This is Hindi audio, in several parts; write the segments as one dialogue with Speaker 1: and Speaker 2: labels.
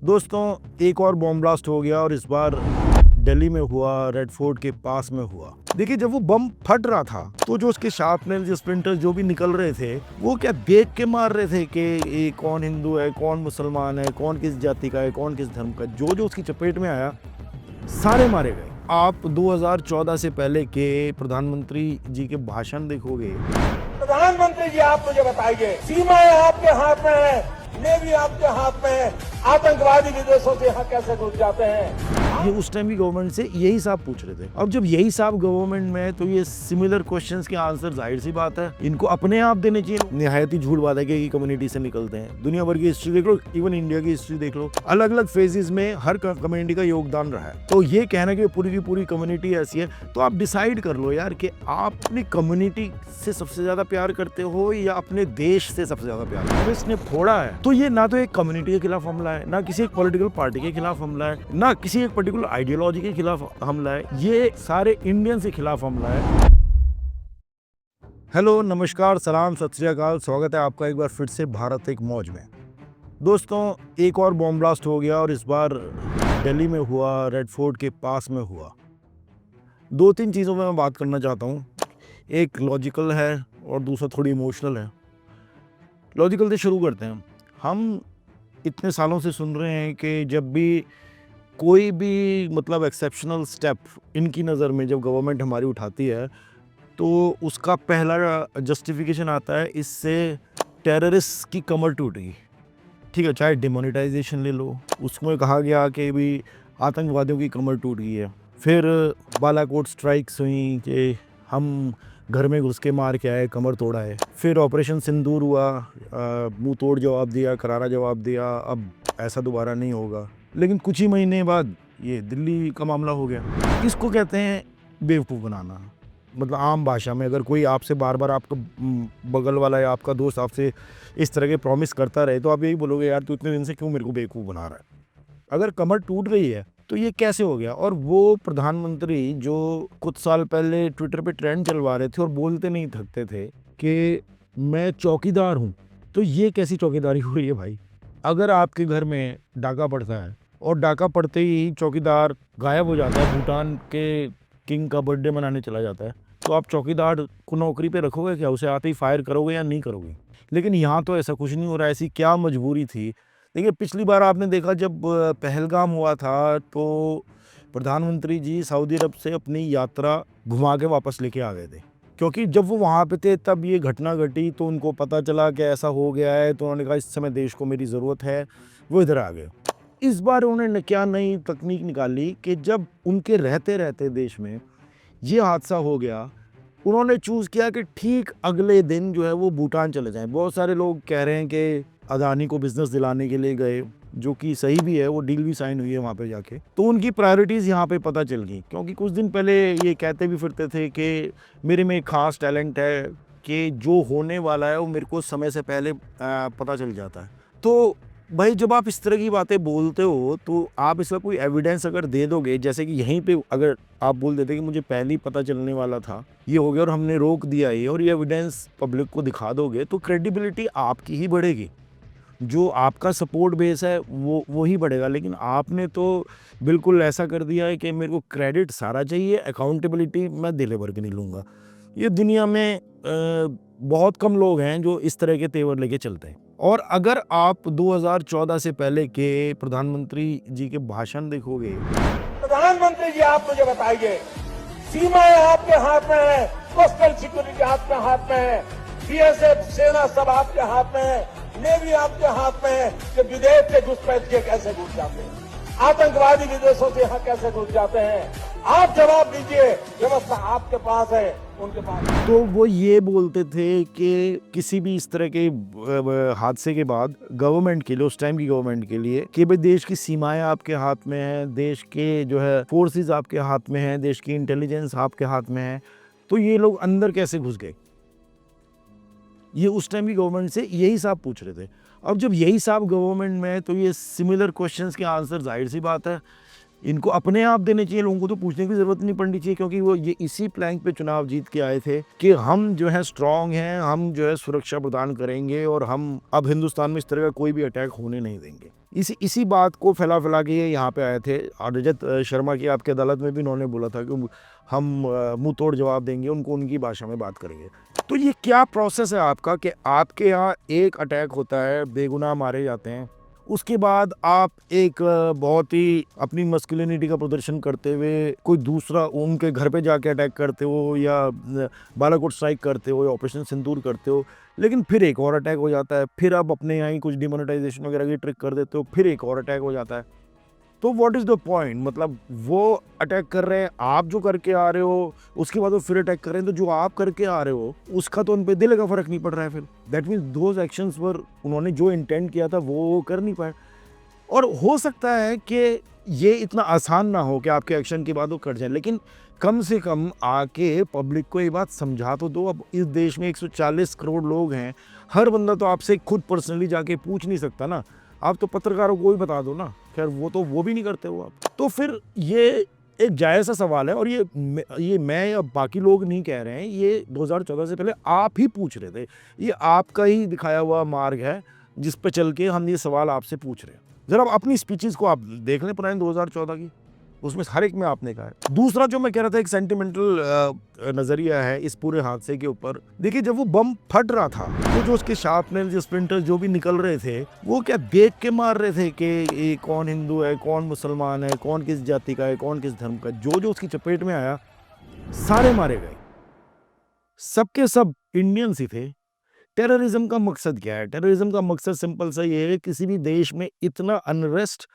Speaker 1: दोस्तों, एक और बॉम्ब ब्लास्ट हो गया और इस बार दिल्ली में हुआ, रेड फोर्ट के पास में हुआ। देखिए, जब वो बम फट रहा था तो जो उसके शार्पनर, जो स्प्लिंटर जो भी निकल रहे थे, वो क्या देख के मार रहे थे कि ये कौन हिंदू है, कौन मुसलमान है, कौन किस जाति का है, कौन किस धर्म का। जो जो उसकी चपेट में आया सारे मारे गए। आप 2014 से पहले के प्रधानमंत्री जी के भाषण देखोगे।
Speaker 2: प्रधानमंत्री जी, आप मुझे बताइए, सीमाएं आपके हाथ में है, नेवी आपके हाथ में है, आतंकवादी विदेशों से यहाँ कैसे घुस जाते हैं?
Speaker 1: ये उस टाइम की गवर्नमेंट से यही साहब पूछ रहे थे। अब जब यही साहब गवर्नमेंट में है तो ये सिमिलर क्वेश्चंस के आंसर जाहिर सी बात है इनको अपने आप देने चाहिए। निहायत ही झूठ बात है कि कम्युनिटी से निकलते हैं। दुनिया भर की हिस्ट्री देख लो, इवन इंडिया की हिस्ट्री देख लो, अलग अलग फेजेस में हर कम्युनिटी का योगदान रहा है। तो ये कहना कि पूरी की पूरी कम्युनिटी ऐसी है, तो आप डिसाइड कर लो यार कि आप अपनी कम्युनिटी से सबसे ज्यादा प्यार करते हो या अपने देश से सबसे ज्यादा प्यार करते हो। इसने फोड़ा है तो ये ना तो एक कम्युनिटी के खिलाफ हमला है, ना किसी एक पॉलिटिकल पार्टी के खिलाफ हमला है, ना किसी एक पर्टिकुलर आइडियोलॉजी के खिलाफ हमला है, ये सारे इंडियंस के खिलाफ हमला है। हेलो, नमस्कार, सलाम, सत श्री अकाल, स्वागत है आपका एक बार फिर से भारत एक मौज में। दोस्तों, एक और बॉम्ब ब्लास्ट हो गया और इस बार दिल्ली में हुआ, रेड फोर्ट के पास में हुआ। दो तीन चीज़ों में मैं बात करना चाहता हूँ। एक लॉजिकल है और दूसरा थोड़ी इमोशनल है। लॉजिकल से शुरू करते हैं। हम इतने सालों से सुन रहे हैं कि जब भी कोई भी मतलब एक्सेप्शनल स्टेप इनकी नज़र में जब गवर्नमेंट हमारी उठाती है तो उसका पहला जस्टिफिकेशन आता है, इससे टेररिस्ट की कमर टूटेगी। ठीक है, चाहे डिमोनेटाइजेशन ले लो, उसमें कहा गया कि भी आतंकवादियों की कमर टूट गई है। फिर बालाकोट स्ट्राइक्स हुई कि हम घर में घुस के मार के आए, कमर तोड़ा है। फिर ऑपरेशन सिंदूर हुआ, मुंह तोड़ जवाब दिया, करारा जवाब दिया, अब ऐसा दोबारा नहीं होगा। लेकिन कुछ ही महीने बाद ये दिल्ली का मामला हो गया। इसको कहते हैं बेवकूफ़ बनाना। मतलब आम भाषा में अगर कोई आपसे बार बार, आपका बगल वाला या आपका दोस्त आपसे इस तरह के प्रॉमिस करता रहे तो आप यही बोलोगे, यार तू इतने दिन से क्यों मेरे को बेवकूफ़ बना रहा है। अगर कमर टूट गई है तो ये कैसे हो गया। और वो प्रधानमंत्री जो कुछ साल पहले ट्विटर पे ट्रेंड चलवा रहे थे और बोलते नहीं थकते थे कि मैं चौकीदार हूँ, तो ये कैसी चौकीदारी हो रही है भाई। अगर आपके घर में डाका पड़ता है और डाका पड़ते ही चौकीदार गायब हो जाता है, भूटान के किंग का बर्थडे मनाने चला जाता है, तो आप चौकीदार को नौकरी पे रखोगे क्या? उसे आते ही फायर करोगे या नहीं करोगे? लेकिन यहाँ तो ऐसा कुछ नहीं हो रहा है। ऐसी क्या मजबूरी थी? देखिए, पिछली बार आपने देखा जब पहलगाम हुआ था तो प्रधानमंत्री जी सऊदी अरब से अपनी यात्रा घुमा के वापस लेके आ गए थे, क्योंकि जब वो वहाँ पे थे तब ये घटना घटी तो उनको पता चला कि ऐसा हो गया है, तो उन्होंने कहा इस समय देश को मेरी ज़रूरत है, वो इधर आ गए। इस बार उन्होंने क्या नई तकनीक निकाली कि जब उनके रहते रहते देश में ये हादसा हो गया, उन्होंने चूज़ किया कि ठीक अगले दिन जो है वो भूटान चले जाएं। बहुत सारे लोग कह रहे हैं कि अदानी को बिजनेस दिलाने के लिए गए, जो कि सही भी है, वो डील भी साइन हुई है वहाँ पे जाके। तो उनकी प्रायोरिटीज़ यहाँ पे पता चल गई, क्योंकि कुछ दिन पहले ये कहते भी फिरते थे कि मेरे में एक ख़ास टैलेंट है कि जो होने वाला है वो मेरे को समय से पहले पता चल जाता है। तो भाई, जब आप इस तरह की बातें बोलते हो तो आप इसका कोई एविडेंस अगर दे दोगे, जैसे कि यहीं पे अगर आप बोल देते कि मुझे पहले ही पता चलने वाला था, ये हो गया और हमने रोक दिया ये, और ये एविडेंस पब्लिक को दिखा दोगे, तो क्रेडिबिलिटी आपकी ही बढ़ेगी। जो आपका सपोर्ट बेस है वो ही बढ़ेगा। लेकिन आपने तो बिल्कुल ऐसा कर दिया है कि मेरे को क्रेडिट सारा चाहिए, अकाउंटेबिलिटी मैं दिले भर के नहीं लूँगा। ये दुनिया में बहुत कम लोग हैं जो इस तरह के तेवर लेके चलते हैं। और अगर आप 2014 से पहले के प्रधानमंत्री जी के भाषण देखोगे।
Speaker 2: प्रधानमंत्री जी, आप मुझे बताइए, सीमाएं आपके हाथ में है, कोस्टल सिक्योरिटी आपके हाथ में है, बीएसएफ सेना सब आपके हाथ में है, नेवी आपके हाथ में है, कि विदेश से घुसपैठ के कैसे घुस जाते हैं, आतंकवादी विदेशों से यहाँ कैसे घुस जाते हैं। आप जवाब दीजिए, व्यवस्था आपके पास है, उनके पास।
Speaker 1: तो वो ये बोलते थे कि किसी भी इस तरह के हादसे के बाद गवर्नमेंट के लिए, उस टाइम की गवर्नमेंट के लिए, कि भाई देश की सीमाएं आपके हाथ में हैं, देश के जो है फोर्सेस आपके हाथ में हैं, देश की इंटेलिजेंस आपके हाथ में है, तो ये लोग अंदर कैसे घुस गए? ये उस टाइम की गवर्नमेंट से यही साहब पूछ रहे थे। अब जब यही साहब गवर्नमेंट में है तो ये सिमिलर क्वेश्चंस के आंसर जाहिर सी बात है इनको अपने आप देने चाहिए। लोगों को तो पूछने की जरूरत नहीं पड़नी चाहिए, क्योंकि वो ये इसी प्लैंक पे चुनाव जीत के आए थे कि हम जो है स्ट्रांग हैं, हम जो है सुरक्षा प्रदान करेंगे और हम अब हिंदुस्तान में इस तरह का कोई भी अटैक होने नहीं देंगे। इसी बात को फैला के ये यहाँ पे आए थे। और रजत शर्मा की आपके अदालत में भी उन्होंने बोला था कि हम मुंह तोड़ जवाब देंगे, उनको उनकी भाषा में बात करेंगे। तो ये क्या प्रोसेस है आपका कि आपके यहाँ एक अटैक होता है, बेगुनाह मारे जाते हैं, उसके बाद आप एक बहुत ही अपनी मस्कुलिनिटी का प्रदर्शन करते हुए कोई दूसरा उनके घर पे जाके अटैक करते हो, या बालाकोट स्ट्राइक करते हो, या ऑपरेशन सिंदूर करते हो, लेकिन फिर एक और अटैक हो जाता है, फिर आप अपने यहाँ ही कुछ डिमोनेटाइजेशन वगैरह की ट्रिक कर देते हो, फिर एक और अटैक हो जाता है। तो व्हाट इज़ द पॉइंट? मतलब वो अटैक कर रहे हैं, आप जो करके आ रहे हो, उसके बाद वो फिर अटैक कर रहे हैं, तो जो आप करके आ रहे हो उसका तो उन पे दिल का फर्क नहीं पड़ रहा है। फिर दैट मीन्स दोज एक्शंस पर उन्होंने जो इंटेंट किया था वो कर नहीं पाए। और हो सकता है कि ये इतना आसान ना हो कि आपके एक्शन के बाद वो कट जाए, लेकिन कम से कम आके पब्लिक को ये बात समझा तो दो। अब इस देश में 140 करोड़ लोग हैं, हर बंदा तो आपसे खुद पर्सनली जाके पूछ नहीं सकता ना, आप तो पत्रकारों को ही बता दो ना। खैर वो भी नहीं करते हो आप। तो फिर ये एक जायज़ सा सवाल है, और ये मैं या बाकी लोग नहीं कह रहे हैं, ये 2014 से पहले आप ही पूछ रहे थे। ये आपका ही दिखाया हुआ मार्ग है जिस पे चल के हम ये सवाल आपसे पूछ रहे हैं। जरा आप अपनी स्पीचेस को आप देख लें पुरानी 2014 की, उसमें हर एक में आपने कहा है। दूसरा जो मैं कह रहा था, एक सेंटिमेंटल नज़रिया है इस पूरे हादसे के ऊपर। देखिए, जब वो बम फट रहा था तो जो उसके शार्पनर, जो स्प्लिंटर जो भी निकल रहे थे, वो क्या देख के मार रहे थे कि ये कौन हिंदू है, कौन मुसलमान है, कौन किस जाति का है, कौन किस धर्म का। जो उसकी चपेट में आया सारे मारे गए, सबके सब इंडियंस ही थे। टेररिज्म का मकसद क्या है? टेररिज्म का मकसद सिंपल सा ये है, किसी भी देश में इतना अनरेस्ट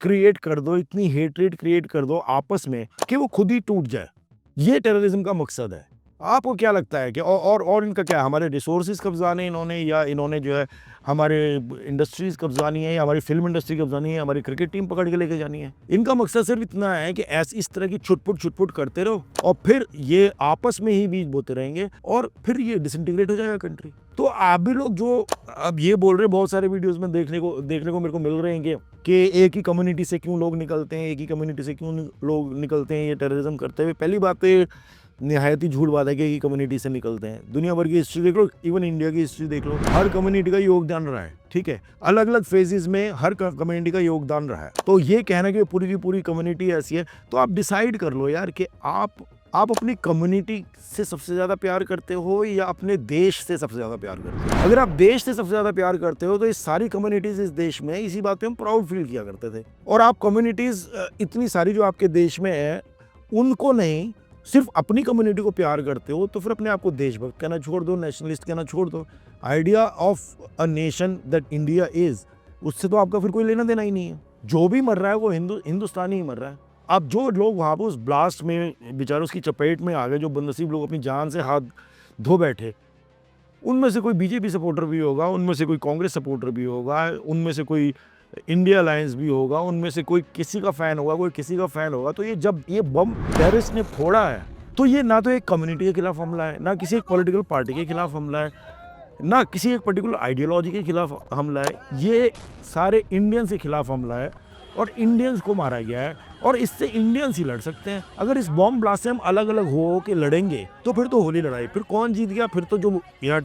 Speaker 1: क्रिएट कर दो, इतनी हेट्रेड क्रिएट कर दो आपस में कि वो खुद ही टूट जाए। ये टेररिज्म का मकसद है। आपको क्या लगता है कि और इनका क्या है? हमारे रिसोर्सेज कब्जाने इन्होंने, या इन्होंने जो है हमारे इंडस्ट्रीज कब्जानी है, या हमारी फिल्म इंडस्ट्री कब्जानी है, हमारी क्रिकेट टीम पकड़ के लेके जानी है? इनका मकसद सिर्फ इतना है कि ऐसे इस तरह की छुटपुट करते रहो, और फिर ये आपस में ही बीज बोते रहेंगे, और फिर ये डिसइंटीग्रेट हो जाएगा कंट्री। तो आप भी लोग जो अब ये बोल रहे, बहुत सारे वीडियोस में देखने को मेरे को मिल रहे हैं कि एक ही कम्युनिटी से क्यों लोग निकलते हैं, एक ही कम्युनिटी से क्यों लोग निकलते हैं ये टेररिज्म करते हुए। पहली बात तो ये निहायत ही झूठ बात है कि एक ही कम्युनिटी से निकलते हैं। दुनिया भर की हिस्ट्री देख लो, इवन इंडिया की हिस्ट्री देख लो, हर कम्युनिटी का योगदान रहा है, ठीक है? अलग अलग फेजेस में हर कम्युनिटी का योगदान रहा है। तो ये कहना कि पूरी की पूरी कम्युनिटी ऐसी है, तो आप डिसाइड कर लो यार कि आप अपनी कम्युनिटी से सबसे ज़्यादा प्यार करते हो या अपने देश से सबसे ज़्यादा प्यार करते हो। अगर आप देश से सबसे ज़्यादा प्यार करते हो तो ये सारी कम्युनिटीज़ इस देश में, इसी बात पे हम प्राउड फील किया करते थे। और आप कम्युनिटीज़ इतनी सारी जो आपके देश में है, उनको नहीं, सिर्फ अपनी कम्युनिटी को प्यार करते हो, तो फिर अपने आप को देशभक्त कहना छोड़ दो, नेशनलिस्ट कहना छोड़ दो। Idea of a nation that India is, उससे तो आपका फिर कोई लेना देना ही नहीं है। जो भी मर रहा है वो हिंदुस्तानी ही मर रहा है। अब जो लोग वहाँ पर उस ब्लास्ट में बेचारे उसकी चपेट में आ गए, जो बदनसीब लोग अपनी जान से हाथ धो बैठे, उनमें से कोई बीजेपी सपोर्टर भी होगा, उनमें से कोई कांग्रेस सपोर्टर भी होगा, उनमें से कोई इंडिया अलायंस भी होगा, उनमें से कोई किसी का फ़ैन होगा, कोई किसी का फ़ैन होगा। तो ये जब ये बम टेररिस्ट ने फोड़ा है, तो ये ना तो एक कम्युनिटी के खिलाफ हमला है, ना किसी एक पॉलिटिकल पार्टी के खिलाफ हमला है, ना किसी एक पर्टिकुलर आइडियोलॉजी के खिलाफ हमला है। ये सारे इंडियंस के खिलाफ हमला है, और इंडियंस को मारा गया है, और इससे इंडियंस ही लड़ सकते हैं। अगर इस बॉम्ब ब्लास्ट से हम अलग अलग हो के लड़ेंगे तो फिर तो होली लड़ाई, फिर कौन जीत गया? फिर तो जो यहाँ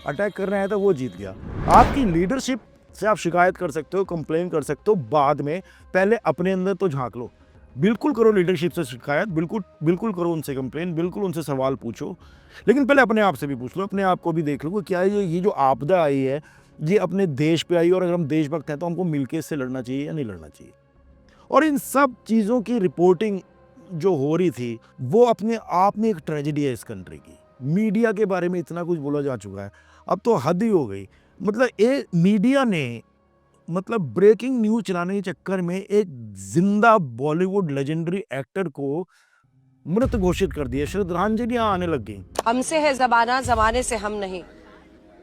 Speaker 1: अटैक करने आया था वो जीत गया। आपकी लीडरशिप से आप शिकायत कर सकते हो, कंप्लेन कर सकते हो बाद में, पहले अपने अंदर तो झांक लो। बिल्कुल करो लीडरशिप से शिकायत, बिल्कुल करो उनसे कंप्लेन, बिल्कुल उनसे सवाल पूछो, लेकिन पहले अपने आप से भी पूछ लो, अपने आप को भी देख लो कि क्या ये जो आपदा आई है ये अपने देश पे आई, और अगर हम देशभक्त हैं तो हमको मिलकर इससे लड़ना चाहिए या नहीं लड़ना चाहिए। और इन सब चीज़ों की रिपोर्टिंग जो हो रही थी वो अपने आप में एक ट्रेजेडी है इस कंट्री की। मीडिया के बारे में इतना कुछ बोला जा चुका है, अब तो हद ही हो गई। मतलब ये मीडिया ने ब्रेकिंग न्यूज़ चलाने के चक्कर में एक जिंदा बॉलीवुड लेजेंडरी एक्टर को मृत घोषित कर दिया। श्रद्धांजलियां आने लग गई।
Speaker 3: हमसे है ज़माना, ज़माने से हम नहीं।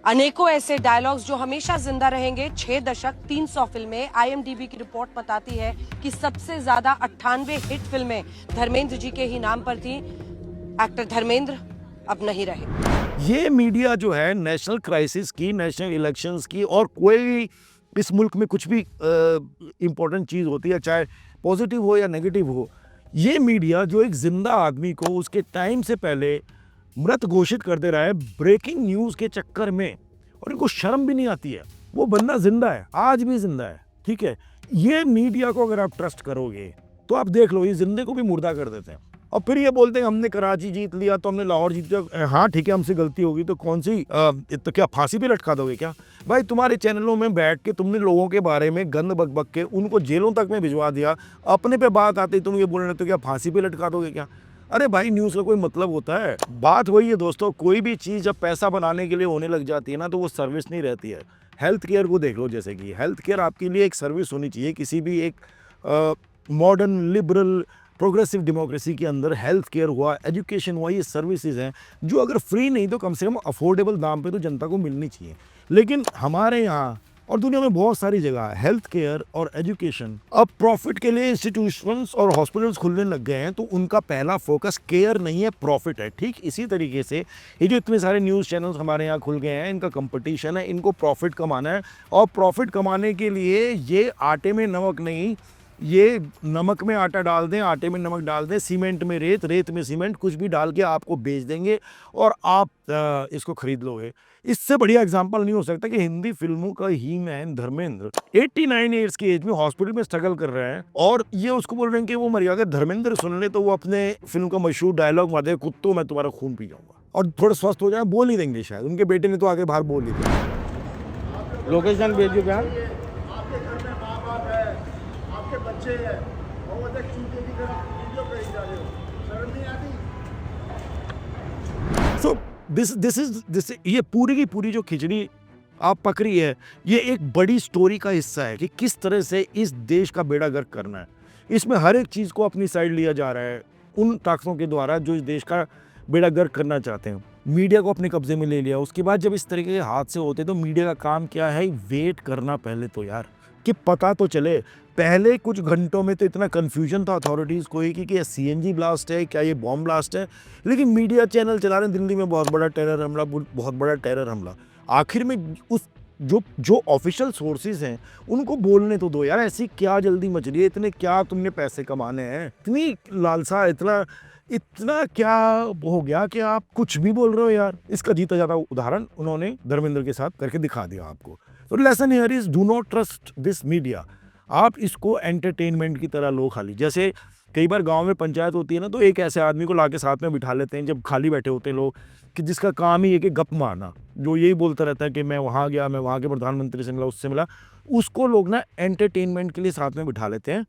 Speaker 3: अनेकों ऐसे डायलॉग्स जो हमेशा जिंदा रहेंगे। 6 दशक, 300 फिल्में। IMDb की रिपोर्ट बताती है कि सबसे ज्यादा 98 हिट फिल्में धर्मेंद्र जी के ही नाम पर थी। एक्टर धर्मेंद्र अब नहीं रहे।
Speaker 1: ये मीडिया जो है नेशनल क्राइसिस की, नेशनल इलेक्शंस की, और कोई इस मुल्क में कुछ भी इम्पोर्टेंट चीज़ होती है, चाहे पॉजिटिव हो या नेगेटिव हो, ये मीडिया जो एक जिंदा आदमी को उसके टाइम से पहले मृत घोषित कर दे रहा है ब्रेकिंग न्यूज़ के चक्कर में, और इनको शर्म भी नहीं आती है। वो बंदा जिंदा है, आज भी जिंदा है, ठीक है, ये मीडिया को अगर आप ट्रस्ट करोगे तो आप देख लो, ये जिंदे को भी मुर्दा कर देते हैं। और फिर ये बोलते हैं हमने कराची जीत लिया तो हमने लाहौर जीत लिया। हाँ ठीक है, हमसे गलती होगी तो कौन सी तो क्या फांसी पे लटका दोगे क्या? भाई तुम्हारे चैनलों में बैठ के तुमने लोगों के बारे में गंद बक बक के उनको जेलों तक में भिजवा दिया, अपने पे बात आती तुम ये बोल रहे हो तो क्या फांसी पे लटका दोगे क्या? अरे भाई न्यूज़ का कोई मतलब होता है? बात वही है दोस्तों, कोई भी चीज़ जब पैसा बनाने के लिए होने लग जाती है ना तो वो सर्विस नहीं रहती है। हेल्थ केयर को देख लो, जैसे कि हेल्थ केयर आपके लिए एक सर्विस होनी चाहिए। किसी भी एक मॉडर्न लिबरल प्रोग्रेसिव डेमोक्रेसी के अंदर हेल्थ केयर हुआ, एजुकेशन हुआ, ये सर्विसेज हैं जो अगर फ्री नहीं तो कम से कम अफोर्डेबल दाम पे तो जनता को मिलनी चाहिए। लेकिन हमारे यहाँ और दुनिया में बहुत सारी जगह हेल्थ केयर और एजुकेशन अब प्रॉफिट के लिए इंस्टीट्यूशंस और हॉस्पिटल्स खुलने लग गए हैं, तो उनका पहला फोकस केयर नहीं है, प्रॉफिट है। ठीक इसी तरीके से ये जो इतने सारे न्यूज़ चैनल्स हमारे यहाँ खुल गए हैं, इनका कंपटीशन है, इनको प्रॉफिट कमाना है। और प्रॉफिट कमाने के लिए ये आटे में नमक नहीं, ये नमक में आटा डाल दें, आटे में नमक डाल दें, सीमेंट में रेत, रेत में सीमेंट, कुछ भी डाल के आपको बेच देंगे और आप इसको खरीद लोगे। इससे बढ़िया एग्जांपल नहीं हो सकता कि हिंदी फिल्मों का ही मैन धर्मेंद्र 89 ईयर्स की एज में हॉस्पिटल में स्ट्रगल कर रहे हैं और ये उसको बोल रहे हैं कि वो मर गया। अगर धर्मेंद्र सुन ले तो वो अपने फिल्म का मशहूर डायलॉग मार दे, कुत्तों मैं तुम्हारा खून पी जाऊंगा, और थोड़ा स्वस्थ हो जाए, बोल ही देंगे शायद। उनके बेटे ने तो आगे बाहर बोल ही दिया।
Speaker 4: लोकेशन भेजिए क्या?
Speaker 5: आपके घर में माँ बाप है, आपके बच्चे हैं, और वो देख चूते की तरह वीडियो कहीं जा रहे हो, शर्म नहीं आती?
Speaker 1: सो दिस ये पूरी की पूरी जो खिचड़ी आप पक रही है, ये एक बड़ी स्टोरी का हिस्सा है कि किस तरह से इस देश का बेड़ा गर्क करना है। इसमें हर एक चीज़ को अपनी साइड लिया जा रहा है उन ताकतों के द्वारा जो इस देश का बेड़ा गर्क करना चाहते हैं। मीडिया को अपने कब्जे में ले लिया। उसके बाद जब इस तरीके के हादसे होते तो मीडिया का काम क्या है? वेट करना पहले तो यार, कि पता तो चले। पहले कुछ घंटों में तो इतना कन्फ्यूजन था अथॉरिटीज़ को ही कि सीएनजी ब्लास्ट है, क्या ये बॉम्ब ब्लास्ट है, लेकिन मीडिया चैनल चला रहे हैं दिल्ली में बहुत बड़ा टेरर हमला, बहुत बड़ा टेरर हमला। आखिर में उस जो ऑफिशियल सोर्सेज हैं उनको बोलने तो दो यार, ऐसी क्या जल्दी मच रही है, इतने क्या तुमने पैसे कमाने हैं, इतनी लालसा, इतना क्या हो गया कि आप कुछ भी बोल रहे हो यार। इसका जीता जाता उदाहरण उन्होंने धर्मेंद्र के साथ करके दिखा दिया आपको। तो lesson here is do not trust this media. आप इसको एंटरटेनमेंट की तरह लो खाली। जैसे कई बार गांव में पंचायत होती है ना, तो एक ऐसे आदमी को लाके साथ में बिठा लेते हैं जब खाली बैठे होते हैं लोग, कि जिसका काम ही है कि गप मारना, जो यही बोलता रहता है कि मैं वहाँ गया, मैं वहाँ के प्रधानमंत्री से मिला, उससे मिला। उसको लोग ना एंटरटेनमेंट के लिए साथ में बिठा लेते हैं,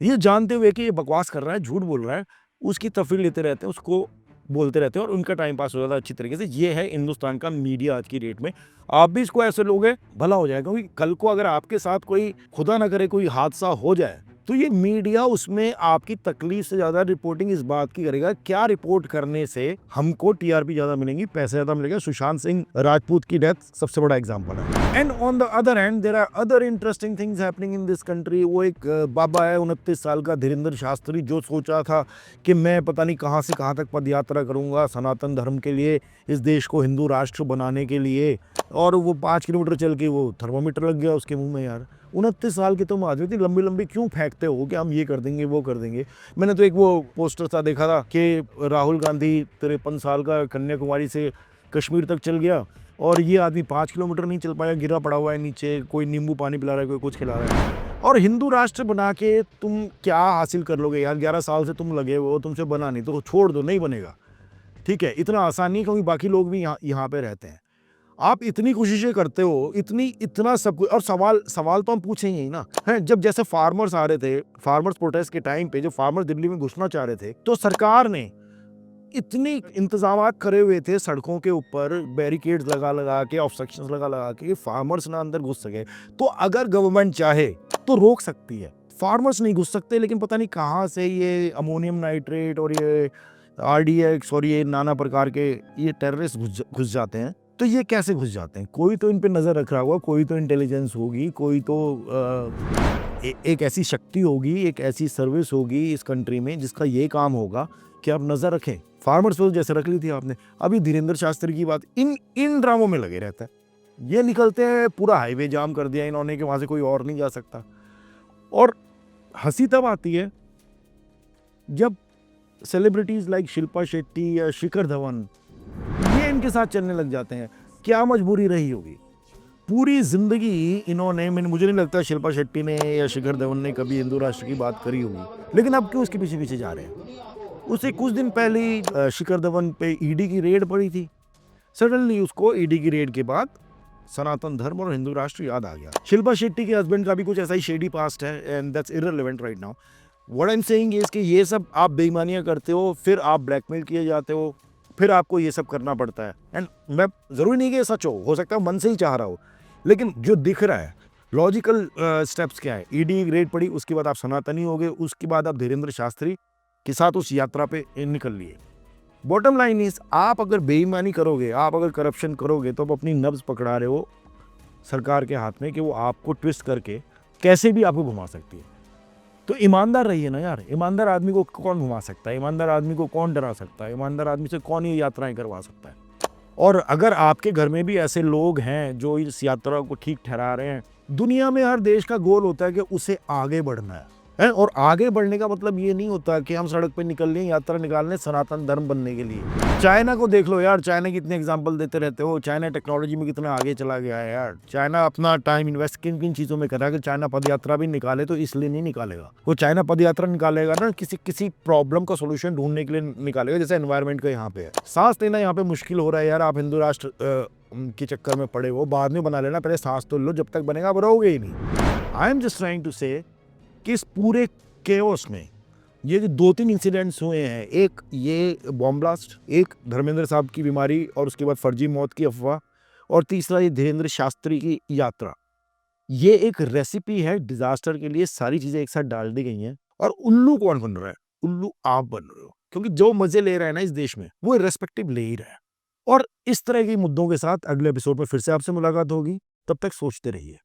Speaker 1: ये जानते हुए कि ये बकवास कर रहा है, झूठ बोल रहा है, उसकी तफरीर लेते रहते हैं, उसको बोलते रहते हैं और उनका टाइम पास हो जाता है अच्छी तरीके से। ये है हिंदुस्तान का मीडिया आज की डेट में। आप भी इसको ऐसे लोगे भला हो जाएगा, क्योंकि कल को अगर आपके साथ कोई खुदा ना करे कोई हादसा हो जाए तो ये मीडिया उसमें आपकी तकलीफ से ज़्यादा रिपोर्टिंग इस बात की करेगा क्या रिपोर्ट करने से हमको टीआरपी ज़्यादा मिलेंगी, पैसे ज़्यादा मिलेगा। सुशांत सिंह राजपूत की डेथ सबसे बड़ा एग्जाम्पल है। And on the other hand there are other interesting things happening in this country. वो एक बाबा है 29 साल का धीरेन्द्र शास्त्री, जो सोचा था कि मैं पता नहीं कहाँ से कहाँ तक पद यात्रा करूँगा सनातन धर्म के लिए, इस देश को हिंदू राष्ट्र बनाने के लिए, और वो 5 किलोमीटर चल के वो थर्मोमीटर लग गया उसके मुंह में। यार 29 साल के तुम आदमी, इतनी लंबी लंबी क्यों फेंकते हो कि हम ये कर देंगे वो कर देंगे। मैंने तो एक वो पोस्टर सा देखा था कि राहुल गांधी 53 साल का कन्याकुमारी से कश्मीर तक चल गया और ये आदमी 5 किलोमीटर नहीं चल पाया, गिरा पड़ा हुआ है नीचे, कोई नींबू पानी पिला रहा है, कोई कुछ खिला रहा है। और हिंदू राष्ट्र बना के तुम क्या हासिल कर लोगे यार? 11 साल से तुम लगे हो, तुमसे बना नहीं तो छोड़ दो, नहीं बनेगा। ठीक है, इतना आसान नहीं, क्योंकि बाकी लोग भी यहाँ पे रहते हैं। आप इतनी कोशिशें करते हो, इतना सब कुछ, और सवाल तो हम पूछेंगे ही ना। है जब जैसे फार्मर्स आ रहे थे, फार्मर्स प्रोटेस्ट के टाइम पे जब फार्मर्स दिल्ली में घुसना चाह रहे थे, तो सरकार ने इतनी इंतजाम करे हुए थे सड़कों के ऊपर, बैरिकेड्स लगा के, ऑब्स्ट्रक्शंस लगा के फार्मर्स ना अंदर घुस सके। तो अगर गवर्नमेंट चाहे तो रोक सकती है। फार्मर्स नहीं घुस सकते, लेकिन पता नहीं कहाँ से ये अमोनियम नाइट्रेट और ये RDX और ये नाना प्रकार के ये टेररिस्ट घुस जाते हैं। तो ये कैसे घुस जाते हैं? कोई तो इन पे नज़र रख रहा होगा, कोई तो इंटेलिजेंस होगी, कोई तो एक ऐसी शक्ति होगी, एक ऐसी सर्विस होगी इस कंट्री में जिसका ये काम होगा कि आप नज़र रखें। फार्मर्स पे जैसे रख ली थी आपने। अभी धीरेन्द्र शास्त्री की बात, इन ड्रामों में लगे रहता है। ये निकलते हैं, पूरा हाईवे जाम कर दिया इन्होंने कि वहाँ से कोई और नहीं जा सकता। और हंसी तब आती है जब सेलिब्रिटीज़ लाइक शिल्पा शेट्टी या शिखर धवन ये इनके साथ चलने लग जाते हैं। क्या मजबूरी रही होगी? पूरी जिंदगी इन्होंने मुझे नहीं लगता शिल्पा शेट्टी ने या शिखर धवन ने कभी हिंदू राष्ट्र की बात करी होगी, लेकिन अब क्यों उसके पीछे पीछे जा रहे हैं। उसे कुछ दिन पहले ही शिखर धवन पे ईडी की रेड पड़ी थी। सडनली उसको ईडी की रेड के बाद सनातन धर्म और हिंदू राष्ट्र याद आ गया। शिल्पा शेट्टी के हस्बैंड का भी कुछ ऐसा ही शेडी पास्ट है and that's irrelevant right now. What I am saying is कि ये सब आप बेईमानियां करते हो, फिर आप ब्लैकमेल किए जाते हो, फिर आपको ये सब करना पड़ता है। एंड मैं जरूरी नहीं कि ये सच हो सकता है मन से ही चाह रहा हो, लेकिन जो दिख रहा है लॉजिकल स्टेप्स क्या है। ईडी रेड पड़ी, उसके बाद आप सनातनी हो गए, उसके बाद आप धीरेन्द्र शास्त्री के साथ उस यात्रा पे निकल लिए। बॉटम लाइन इज आप अगर बेईमानी करोगे, आप अगर करप्शन करोगे, तो आप अपनी नब्ज पकड़ा रहे हो सरकार के हाथ में कि वो आपको ट्विस्ट करके कैसे भी आपको घुमा सकती है। तो ईमानदार रहिए ना यार। ईमानदार आदमी को कौन घुमा सकता है, ईमानदार आदमी को कौन डरा सकता है, ईमानदार आदमी से कौन ये यात्राएं करवा सकता है। और अगर आपके घर में भी ऐसे लोग हैं जो इस यात्रा को ठीक ठहरा रहे हैं, दुनिया में हर देश का गोल होता है कि उसे आगे बढ़ना है। और आगे बढ़ने का मतलब ये नहीं होता कि हम सड़क पे निकल लिए यात्रा निकालने सनातन धर्म बनने के लिए। चाइना को देख लो यार, चाइना की इतने एग्जांपल देते रहते हो। चाइना टेक्नोलॉजी में कितना आगे चला गया है यार। चाइना अपना टाइम इन्वेस्ट किन किन चीज़ों में कर रहा है। कि चाइना पद यात्रा भी निकाले तो इसलिए नहीं निकालेगा, वो चाइना पद यात्रा निकालेगा ना किसी प्रॉब्लम का सोल्यूशन ढूंढने के लिए निकालेगा। जैसे एनवायरमेंट का यहाँ पे है, सांस लेना यहाँ पे मुश्किल हो रहा है यार। आप हिंदू राष्ट्र के चक्कर में पड़े हो, बाद में बना लेना, पहले सांस तो लो, जब तक बनेगा आप रहोगे ही नहीं। I am just trying to say कि इस पूरे केओस में ये जो 2-3 इंसिडेंट्स हुए हैं, एक ये बॉम्ब ब्लास्ट, एक धर्मेंद्र साहब की बीमारी और उसके बाद फर्जी मौत की अफवाह, और तीसरा ये धीरेन्द्र शास्त्री की यात्रा, ये एक रेसिपी है डिजास्टर के लिए। सारी चीजें एक साथ डाल दी गई हैं। और उल्लू कौन बन रहा है? उल्लू आप बन रहे हो, क्योंकि जो मजे ले रहा है ना इस देश में, वो रेस्पेक्टिव ले ही रहा है। और इस तरह के मुद्दों के साथ अगले एपिसोड में फिर से आपसे मुलाकात होगी। तब तक सोचते रहिए।